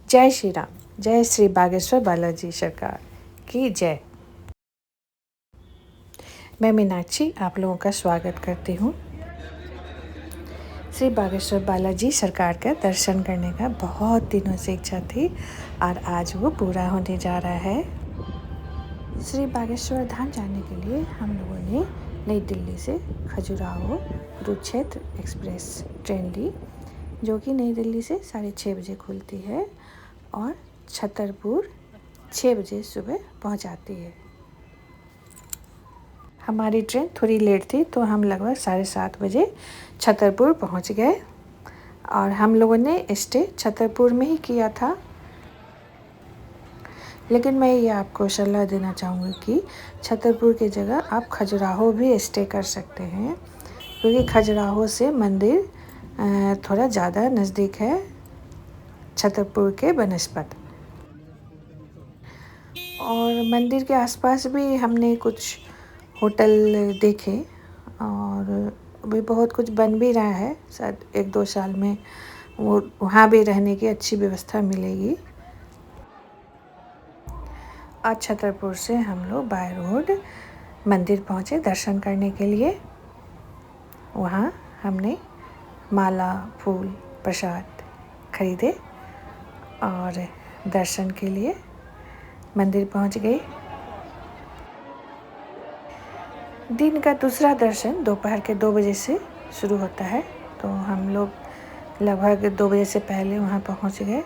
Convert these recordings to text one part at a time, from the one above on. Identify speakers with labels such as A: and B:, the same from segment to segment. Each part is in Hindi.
A: जय श्री राम। जय श्री बागेश्वर बालाजी सरकार की जय। मैं मीनाक्षी आप लोगों का स्वागत करती हूँ। श्री बागेश्वर बालाजी सरकार का दर्शन करने का बहुत दिनों से इच्छा थी और आज वो पूरा होने जा रहा है। श्री बागेश्वर धाम जाने के लिए हम लोगों ने नई दिल्ली से खजुराहो कुरुक्षेत्र एक्सप्रेस ट्रेन ली, जो कि नई दिल्ली से 6:30 बजे खुलती है और छतरपुर 6 बजे सुबह पहुंचाती है। हमारी ट्रेन थोड़ी लेट थी तो हम लगभग 7:30 बजे छतरपुर पहुंच गए और हम लोगों ने स्टे छतरपुर में ही किया था। लेकिन मैं ये आपको सलाह देना चाहूँगी कि छतरपुर की जगह आप खजुराहो भी स्टे कर सकते हैं, क्योंकि खजुराहो से मंदिर थोड़ा ज़्यादा नज़दीक है छतरपुर के बनस्पत। और मंदिर के आसपास भी हमने कुछ होटल देखे और अभी बहुत कुछ बन भी रहा है, शायद 1-2 साल में वो वहाँ भी रहने की अच्छी व्यवस्था मिलेगी। आज छतरपुर से हम लोग बाय रोड मंदिर पहुँचे दर्शन करने के लिए। वहाँ हमने माला, फूल, प्रसाद खरीदे और दर्शन के लिए मंदिर पहुँच गए। दिन का दूसरा दर्शन दोपहर के 2 बजे से शुरू होता है, तो हम लोग लगभग 2 बजे से पहले वहाँ पहुँच गए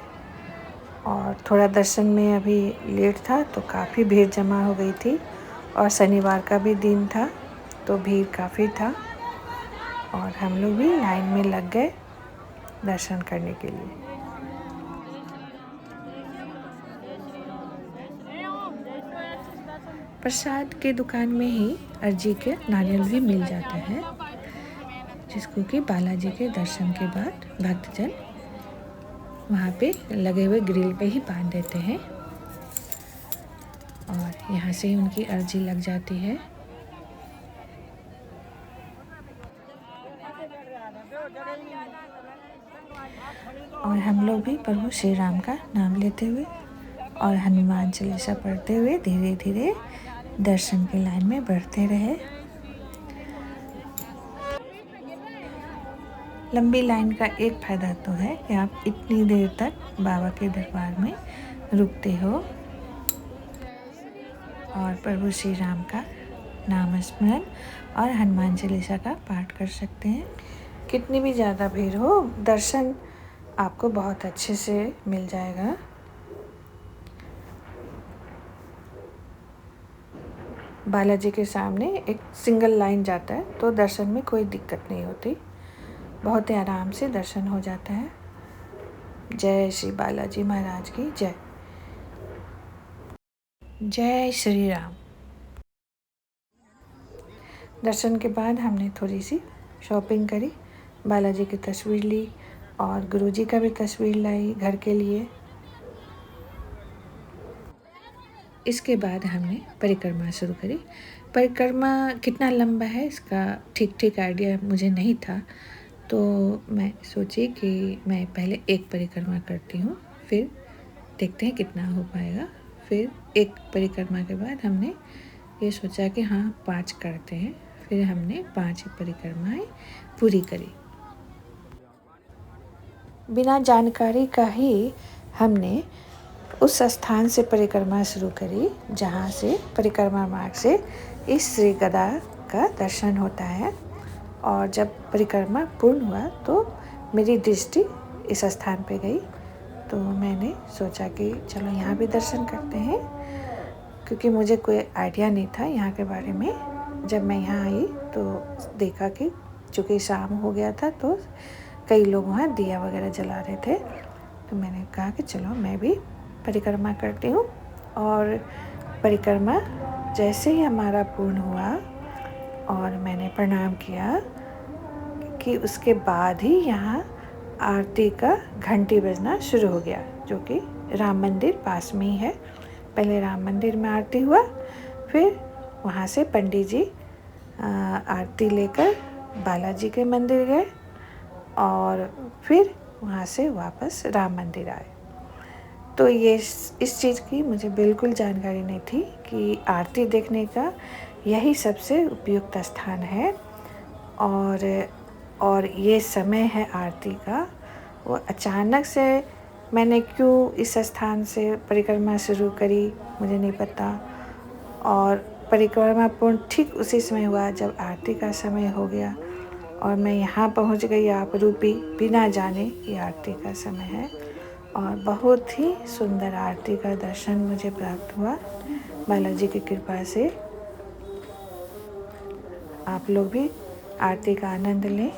A: और थोड़ा दर्शन में अभी लेट था तो काफ़ी भीड़ जमा हो गई थी और शनिवार का भी दिन था तो भीड़ काफ़ी था और हम लोग भी लाइन में लग गए दर्शन करने के लिए। प्रसाद के दुकान में ही अर्जी के नारियल भी मिल जाता है, जिसको कि बालाजी के दर्शन के बाद भक्तजन वहाँ पे लगे हुए ग्रिल पे ही बांध देते हैं और यहाँ से ही उनकी अर्जी लग जाती है। और हम लोग भी प्रभु श्री राम का नाम लेते हुए और हनुमान चालीसा पढ़ते हुए धीरे धीरे दर्शन की लाइन में बढ़ते रहे। लंबी लाइन का एक फ़ायदा तो है कि आप इतनी देर तक बाबा के दरबार में रुकते हो और प्रभु श्री राम का नाम स्मरण और हनुमान चालीसा का पाठ कर सकते हैं। कितनी भी ज़्यादा भीड़ हो, दर्शन आपको बहुत अच्छे से मिल जाएगा। बालाजी के सामने एक सिंगल लाइन जाता है तो दर्शन में कोई दिक्कत नहीं होती, बहुत ही आराम से दर्शन हो जाता है। जय श्री बालाजी महाराज की जय। जय श्री राम। दर्शन के बाद हमने थोड़ी सी शॉपिंग करी, बालाजी की तस्वीर ली और गुरुजी का भी तस्वीर लाई घर के लिए। इसके बाद हमने परिक्रमा शुरू करी। परिक्रमा कितना लंबा है इसका ठीक आइडिया मुझे नहीं था, तो मैं सोची कि मैं पहले एक परिक्रमा करती हूँ, फिर देखते हैं कितना हो पाएगा। फिर एक परिक्रमा के बाद हमने ये सोचा कि हाँ 5 करते हैं, फिर हमने 5 परिक्रमाएं पूरी करी। बिना जानकारी का ही हमने उस स्थान से परिक्रमा शुरू करी जहाँ से परिक्रमा मार्ग से इस श्री गदा का दर्शन होता है। और जब परिक्रमा पूर्ण हुआ तो मेरी दृष्टि इस स्थान पे गई, तो मैंने सोचा कि चलो यहाँ भी दर्शन करते हैं, क्योंकि मुझे कोई आइडिया नहीं था यहाँ के बारे में। जब मैं यहाँ आई तो देखा कि चूँकि शाम हो गया था तो कई लोग वहाँ दिया वगैरह जला रहे थे, तो मैंने कहा कि चलो मैं भी परिक्रमा करती हूँ। और परिक्रमा जैसे ही हमारा पूर्ण हुआ और मैंने प्रणाम किया कि उसके बाद ही यहाँ आरती का घंटी बजना शुरू हो गया, जो कि राम मंदिर पास में ही है। पहले राम मंदिर में आरती हुआ, फिर वहाँ से पंडित जी आरती लेकर बालाजी के मंदिर गए और फिर वहाँ से वापस राम मंदिर आए। तो ये इस चीज़ की मुझे बिल्कुल जानकारी नहीं थी कि आरती देखने का यही सबसे उपयुक्त स्थान है और ये समय है आरती का। वो अचानक से मैंने क्यों इस स्थान से परिक्रमा शुरू करी मुझे नहीं पता, और परिक्रमा पूर्ण ठीक उसी समय हुआ जब आरती का समय हो गया और मैं यहाँ पहुँच गई आप रूपी बिना जाने कि आरती का समय है। और बहुत ही सुंदर आरती का दर्शन मुझे प्राप्त हुआ बालाजी की कृपा से। आप लोग भी आरती का आनंद लें।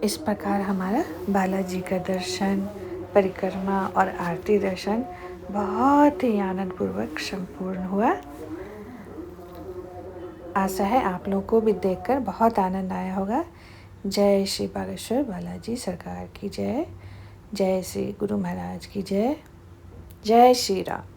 A: इस प्रकार हमारा बालाजी का दर्शन, परिक्रमा और आरती दर्शन बहुत ही आनंदपूर्वक संपूर्ण हुआ। आशा है आप लोगों को भी देखकर बहुत आनंद आया होगा। जय श्री बागेश्वर बालाजी सरकार की जय। जय श्री गुरु महाराज की जय। जय श्री राम।